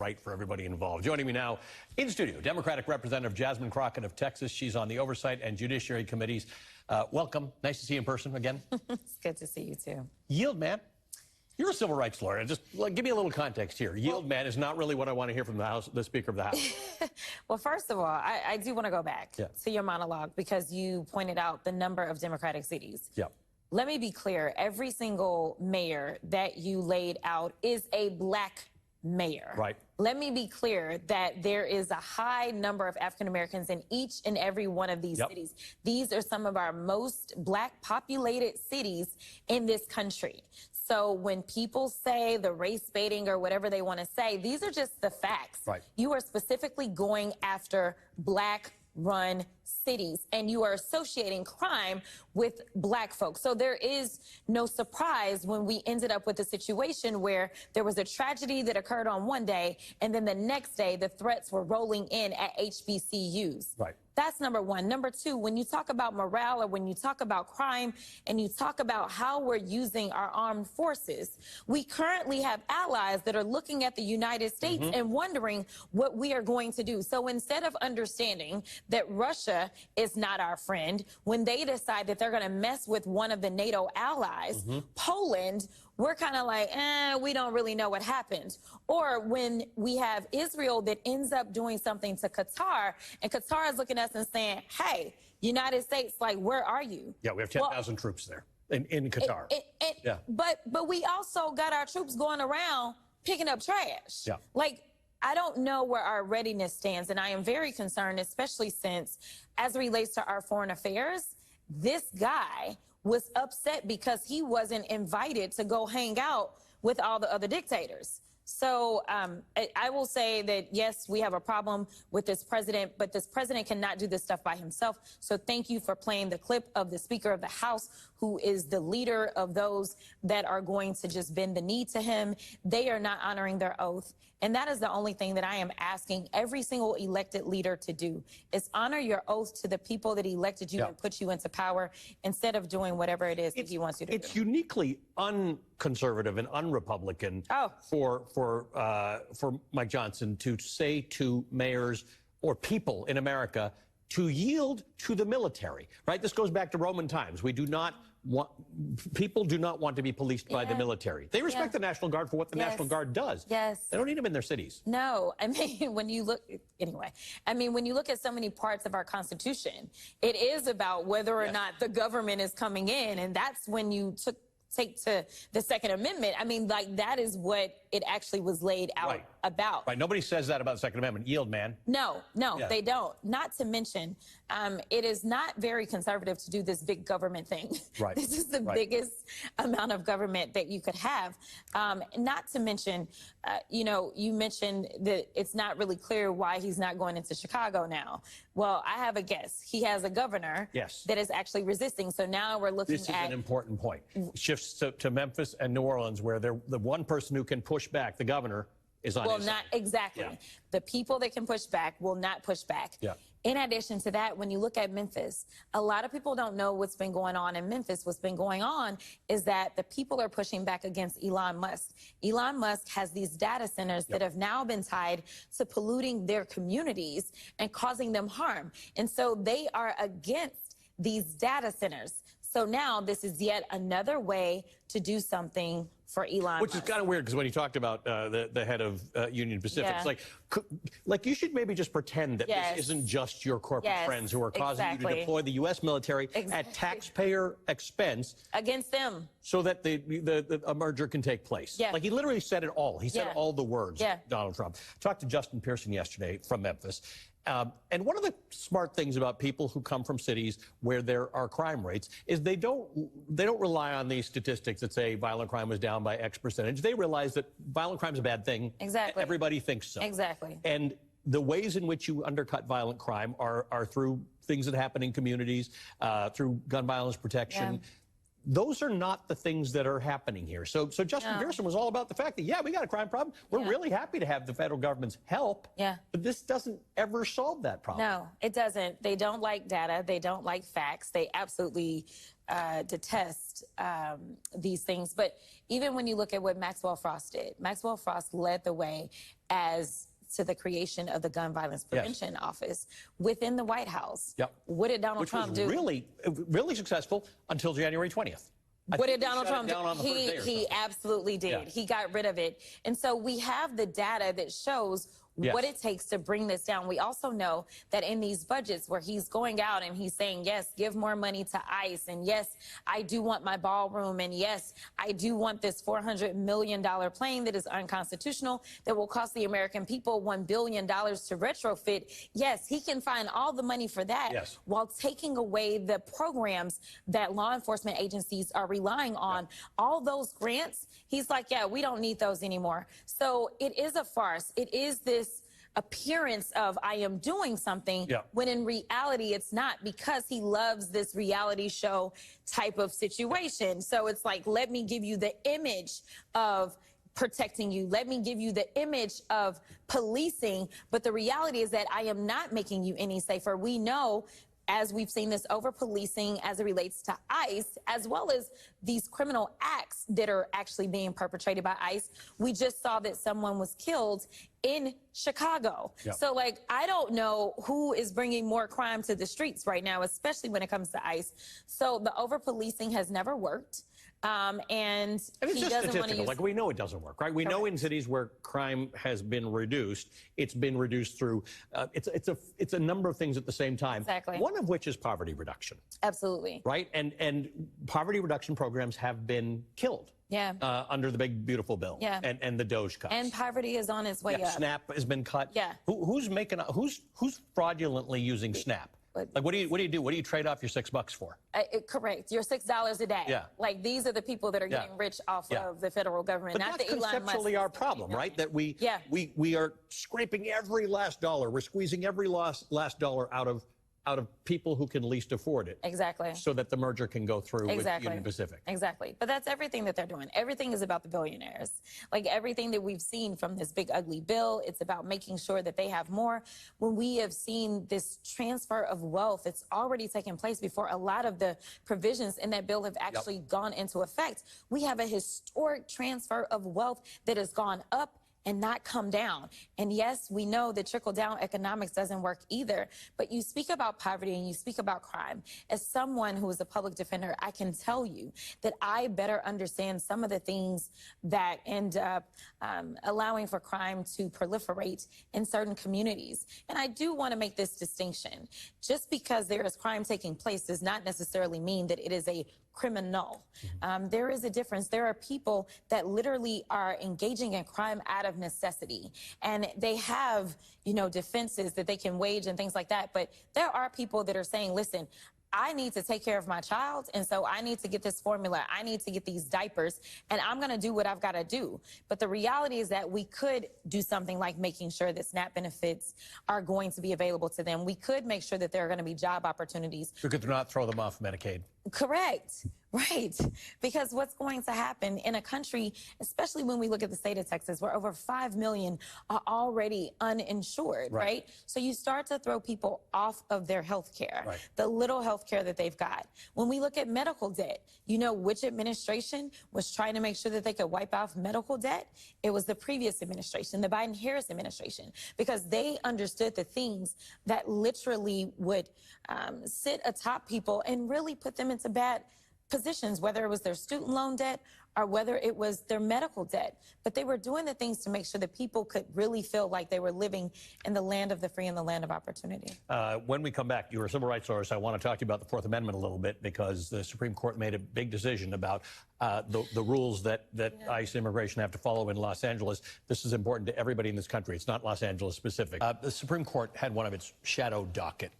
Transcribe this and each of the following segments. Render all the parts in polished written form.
right for everybody involved. Joining me now in studio, Democratic Representative Jasmine Crockett of Texas. She's on the Oversight and Judiciary Committees. Welcome. Nice to see you in person again. It's good to see you, too. Yield man. You're a civil rights lawyer. Just give me a little context here. Yield man is not really what I want to hear from the House, the Speaker of the House. Well, first of all, I do want to go back to your monologue because you pointed out the number of Democratic cities. Yeah. Let me be clear. Every single mayor that you laid out is a black mayor. Right. Let me be clear that there is a high number of African Americans in each and every one of these cities. These are some of our most black populated cities in this country. So when people say the race baiting or whatever they want to say, these are just the facts. Right. You are specifically going after black run cities and you are associating crime with black folks. So there is no surprise when we ended up with a situation where there was a tragedy that occurred on one day and then the next day the threats were rolling in at HBCUs. Right. That's number one. Number two, when you talk about morale or when you talk about crime and you talk about how we're using our armed forces, we currently have allies that are looking at the United States and wondering what we are going to do. So instead of understanding that Russia is not our friend, when they decide that they're going to mess with one of the NATO allies, Poland, we're kind of like, we don't really know what happened. Or when we have Israel that ends up doing something to Qatar, and Qatar is looking at us and saying, hey, United States, like, where are you? Yeah, we have 10,000 troops there in Qatar. But we also got our troops going around picking up trash. Yeah. Like, I don't know where our readiness stands, and I am very concerned, especially since, as it relates to our foreign affairs, this guy was upset because he wasn't invited to go hang out with all the other dictators. So I will say that, yes, we have a problem with this president, but this president cannot do this stuff by himself. So thank you for playing the clip of the Speaker of the House, who is the leader of those that are going to just bend the knee to him. They are not honoring their oath. And that is the only thing that I am asking every single elected leader to do, is honor your oath to the people that elected you and put you into power instead of doing whatever it is that he wants you to do. It's uniquely unconservative and unrepublican for Mike Johnson to say to mayors or people in America to yield to the military, right? This goes back to Roman times. We do not want, people do not want to be policed by the military. They respect the National Guard for what the National Guard does. Yes. They don't need them in their cities. No, I mean, when you look, anyway, I mean, when you look at so many parts of our Constitution, it is about whether or not the government is coming in, and that's when you take to the Second Amendment. I mean, like, that is what it actually was laid out about. Right. Nobody says that about the Second Amendment. Yield, man. No, they don't. Not to mention, it is not very conservative to do this big government thing. Right. This is the biggest amount of government that you could have. Not to mention, you know, you mentioned that it's not really clear why he's not going into Chicago now. Well, I have a guess. He has a governor that is actually resisting. So now we're looking at... This is an important point. Shifts to Memphis and New Orleans, where the one person who can push back, the governor, is on his side. Exactly. The people that can push back will not push back. In addition to that, when you look at Memphis, a lot of people don't know what's been going on in Memphis. What's been going on is that the people are pushing back against Elon Musk. Elon Musk has these data centers that have now been tied to polluting their communities and causing them harm. And so they are against these data centers. So now this is yet another way to do something for Elon Which is kind of weird, because when you talked about the head of Union Pacific, it's like you should maybe just pretend that this isn't just your corporate friends who are causing you to deploy the U.S. military at taxpayer expense against them, so that a merger can take place. Like, he literally said it all. He said all the words, Donald Trump. I talked to Justin Pearson yesterday from Memphis. And one of the smart things about people who come from cities where there are crime rates is they don't rely on these statistics that say violent crime was down by X percentage. They realize that violent crime is a bad thing. Exactly. Everybody thinks so. Exactly. And the ways in which you undercut violent crime are through things that happen in communities, through gun violence protection. those are not the things that are happening here. So Justin Pearson was all about the fact that, yeah, we got a crime problem. We're really happy to have the federal government's help. Yeah. But this doesn't ever solve that problem. No, it doesn't. They don't like data. They don't like facts. They absolutely detest these things. But even when you look at what Maxwell Frost did, Maxwell Frost led the way as to the creation of the Gun Violence Prevention Office within the White House. Yep. What did Donald Trump do? Which was really successful until January 20th. What did Donald Trump do? He absolutely did. Yeah. He got rid of it. And so we have the data that shows what it takes to bring this down. We also know that in these budgets where he's going out and he's saying, yes, give more money to ICE, and yes, I do want my ballroom, and yes, I do want this $400 million plane that is unconstitutional, that will cost the American people $1 billion to retrofit. Yes, he can find all the money for that while taking away the programs that law enforcement agencies are relying on. All those grants, he's like, yeah, we don't need those anymore. So it is a farce. It is this appearance of I am doing something when in reality it's not, because he loves this reality show type of situation. So it's like, let me give you the image of protecting you. Let me give you the image of policing. But the reality is that I am not making you any safer. We know, as we've seen this over-policing as it relates to ICE, as well as these criminal acts that are actually being perpetrated by ICE. We just saw that someone was killed in Chicago. So, like, I don't know who is bringing more crime to the streets right now, especially when it comes to ICE. So the over-policing has never worked. And he doesn't want to use... Like, we know it doesn't work, right? We know in cities where crime has been reduced, it's been reduced through, it's a number of things at the same time. Exactly. One of which is poverty reduction. Absolutely. Right? And poverty reduction programs have been killed. Under the big, beautiful bill. And the DOGE cuts. And poverty is on its way up. SNAP has been cut. Who's fraudulently using SNAP? Like, what do you do? What do you trade off your $6 for? Correct. Your $6 a day. Like, these are the people that are getting rich off of the federal government, not the Elon Musk. That's conceptually our problem, right? That we are scraping every last dollar. We're squeezing every last dollar out of people who can least afford it. Exactly. So that the merger can go through with Union Pacific. Exactly. But that's everything that they're doing. Everything is about the billionaires. Like, everything that we've seen from this big ugly bill, it's about making sure that they have more. When we have seen this transfer of wealth, it's already taken place before a lot of the provisions in that bill have actually gone into effect. We have a historic transfer of wealth that has gone up and not come down. And yes, we know that trickle-down economics doesn't work either, but you speak about poverty and you speak about crime. As someone who is a public defender, I can tell you that I better understand some of the things that end up allowing for crime to proliferate in certain communities. And I do want to make this distinction. Just because there is crime taking place does not necessarily mean that it is a criminal. There is a difference. There are people that literally are engaging in crime out of necessity, and they have, you know, defenses that they can wage and things like that. But there are people that are saying, listen, I need to take care of my child, and so I need to get this formula. I need to get these diapers, and I'm going to do what I've got to do. But the reality is that we could do something like making sure that SNAP benefits are going to be available to them. We could make sure that there are going to be job opportunities. We could not throw them off Medicaid. Correct. Right. Because what's going to happen in a country, especially when we look at the state of Texas, where over 5 million are already uninsured, right? So you start to throw people off of their health care, the little health care that they've got. When we look at medical debt, you know which administration was trying to make sure that they could wipe out medical debt? It was the previous administration, the Biden-Harris administration, because they understood the things that literally would sit atop people and really put them into bad positions, whether it was their student loan debt or whether it was their medical debt. But they were doing the things to make sure that people could really feel like they were living in the land of the free and the land of opportunity. When we come back, you're a civil rights lawyer, so I want to talk to you about the Fourth Amendment a little bit, because the Supreme Court made a big decision about the rules that ICE immigration have to follow in Los Angeles. This is important to everybody in this country. It's not Los Angeles specific. The Supreme Court had one of its shadow docket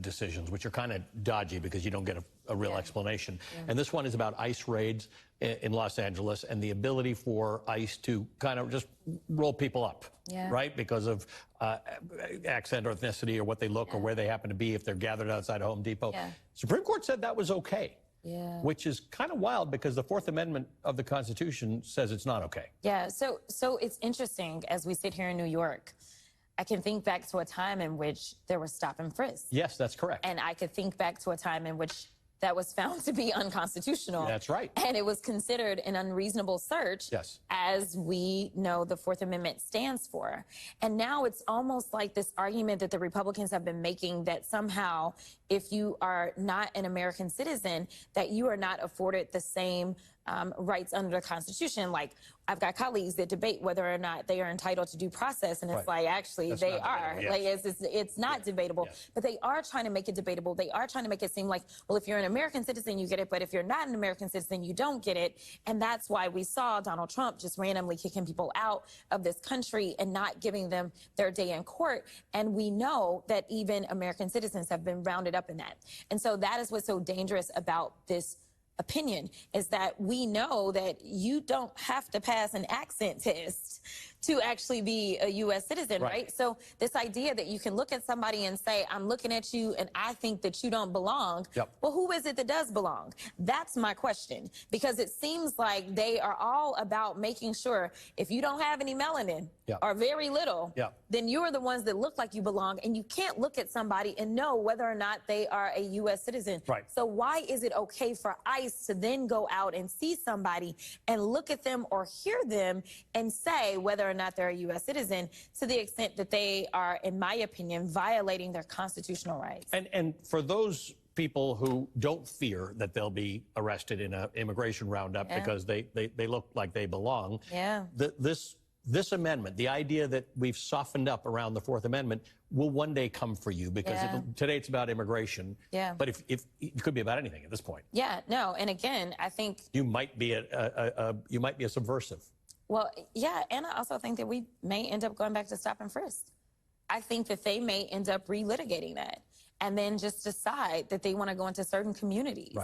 decisions, which are kind of dodgy because you don't get a real explanation. And this one is about ICE raids in Los Angeles and the ability for ICE to kind of just roll people up, right? Because of accent or ethnicity or what they look or where they happen to be if they're gathered outside a Home Depot. Supreme Court said that was okay. which is kind of wild because the Fourth Amendment of the Constitution says it's not okay. Yeah, so it's interesting as we sit here in New York. I can think back to a time in which there was stop and frisk. Yes, that's correct. And I could think back to a time in which that was found to be unconstitutional. That's right. And it was considered an unreasonable search, as we know the Fourth Amendment stands for. And now it's almost like this argument that the Republicans have been making that somehow if you are not an American citizen, that you are not afforded the same rights under the Constitution. Like, I've got colleagues that debate whether or not they are entitled to due process, and it's like, actually, they are. Like, it's not debatable, but they are trying to make it debatable. They are trying to make it seem like, well, if you're an American citizen, you get it, but if you're not an American citizen, you don't get it. And that's why we saw Donald Trump just randomly kicking people out of this country and not giving them their day in court. And we know that even American citizens have been rounded up in that. And so that is what's so dangerous about this opinion, is that we know that you don't have to pass an accent test to actually be a U.S. citizen, right? So this idea that you can look at somebody and say, I'm looking at you and I think that you don't belong. Well, who is it that does belong? That's my question, because it seems like they are all about making sure if you don't have any melanin or very little, then you're the ones that look like you belong, and you can't look at somebody and know whether or not they are a U.S. citizen. So why is it okay for ICE to then go out and see somebody and look at them or hear them and say whether or not they're a U.S. citizen, to the extent that they are, in my opinion, violating their constitutional rights? And for those people who don't fear that they'll be arrested in an immigration roundup because they look like they belong, this amendment, the idea that we've softened up around the Fourth Amendment, will one day come for you, because today it's about immigration. But if it could be about anything at this point. No, and again, I think you might be a subversive. Well, and I also think that we may end up going back to stop and frisk. I think that they may end up relitigating that and then just decide that they want to go into certain communities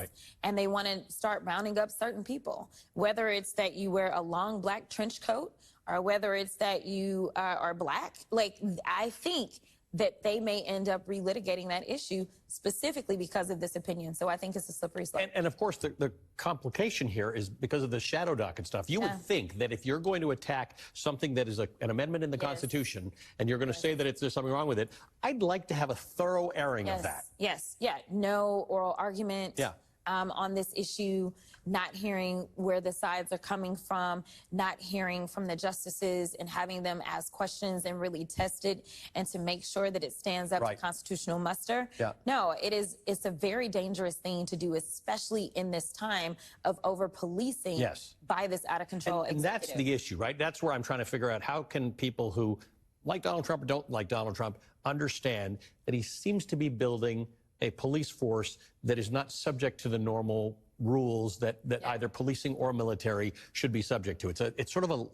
and they want to start rounding up certain people, whether it's that you wear a long black trench coat or whether it's that you are black. Like, I think that they may end up relitigating that issue specifically because of this opinion. So I think it's a slippery slope. And of course, the complication here is because of the shadow docket stuff. You would think that if you're going to attack something that is an amendment in the Constitution and you're going to say that there's something wrong with it, I'd like to have a thorough airing of that. No oral argument on this issue, not hearing where the sides are coming from, not hearing from the justices and having them ask questions and really test it and to make sure that it stands up to constitutional muster. No, it's a very dangerous thing to do, especially in this time of over-policing by this out-of-control executive. And that's the issue, right? That's where I'm trying to figure out, how can people who like Donald Trump or don't like Donald Trump understand that he seems to be building a police force that is not subject to the normal rules that either policing or military should be subject to. It's sort of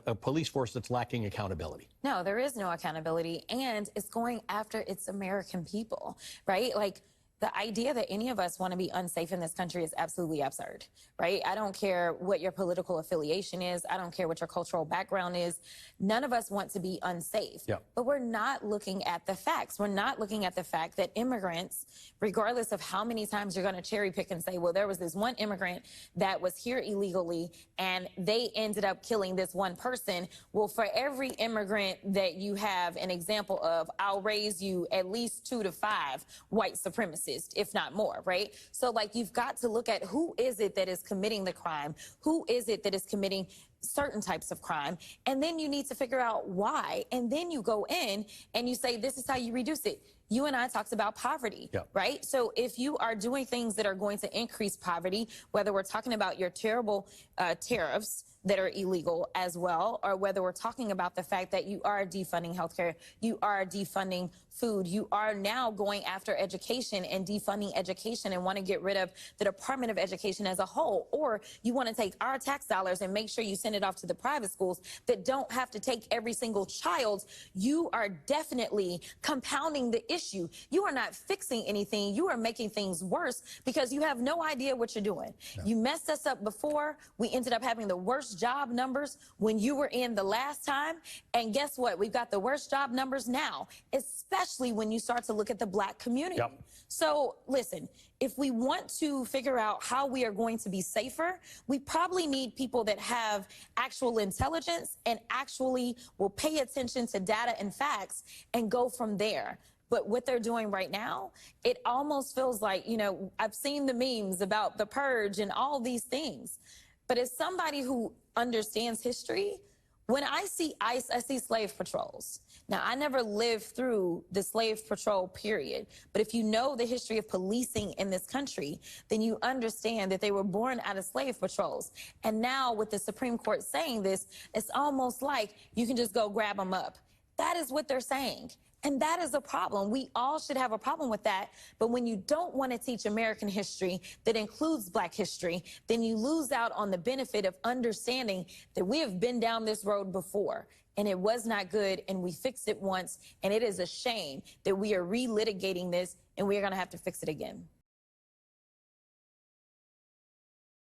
a police force that's lacking accountability. No, there is no accountability, and it's going after its American people, right? Like, the idea that any of us want to be unsafe in this country is absolutely absurd, right? I don't care what your political affiliation is. I don't care what your cultural background is. None of us want to be unsafe. But we're not looking at the facts. We're not looking at the fact that immigrants, regardless of how many times you're going to cherry pick and say, well, there was this one immigrant that was here illegally and they ended up killing this one person. Well, for every immigrant that you have an example of, I'll raise you at least 2 to 5 white supremacists, if not more, right? So, like, you've got to look at who is it that is committing the crime, who is it that is committing certain types of crime, and then you need to figure out why, and then you go in and you say, this is how you reduce it. You and I talked about poverty, right? So if you are doing things that are going to increase poverty, whether we're talking about your terrible tariffs that are illegal as well, or whether we're talking about the fact that you are defunding healthcare, you are defunding food, you are now going after education and defunding education and want to get rid of the Department of Education as a whole, or you want to take our tax dollars and make sure you send send it off to the private schools that don't have to take every single child, you are definitely compounding the issue. You are not fixing anything. You are making things worse because you have no idea what you're doing. Yeah. You messed us up before. We ended up having the worst job numbers when you were in the last time. And guess what? We've got the worst job numbers now, especially when you start to look at the Black community. Yep. So listen, if we want to figure out how we are going to be safer, we probably need people that have actual intelligence and actually will pay attention to data and facts and go from there. But what they're doing right now, it almost feels like, you know, I've seen the memes about the purge and all these things. But as somebody who understands history, when I see ICE, I see slave patrols. Now, I never lived through the slave patrol period, but if you know the history of policing in this country, then you understand that they were born out of slave patrols. And now with the Supreme Court saying this, it's almost like you can just go grab them up. That is what they're saying. And that is a problem. We all should have a problem with that. But when you don't want to teach American history that includes Black history, then you lose out on the benefit of understanding that we have been down this road before and it was not good and we fixed it once. And it is a shame that we are relitigating this and we are going to have to fix it again.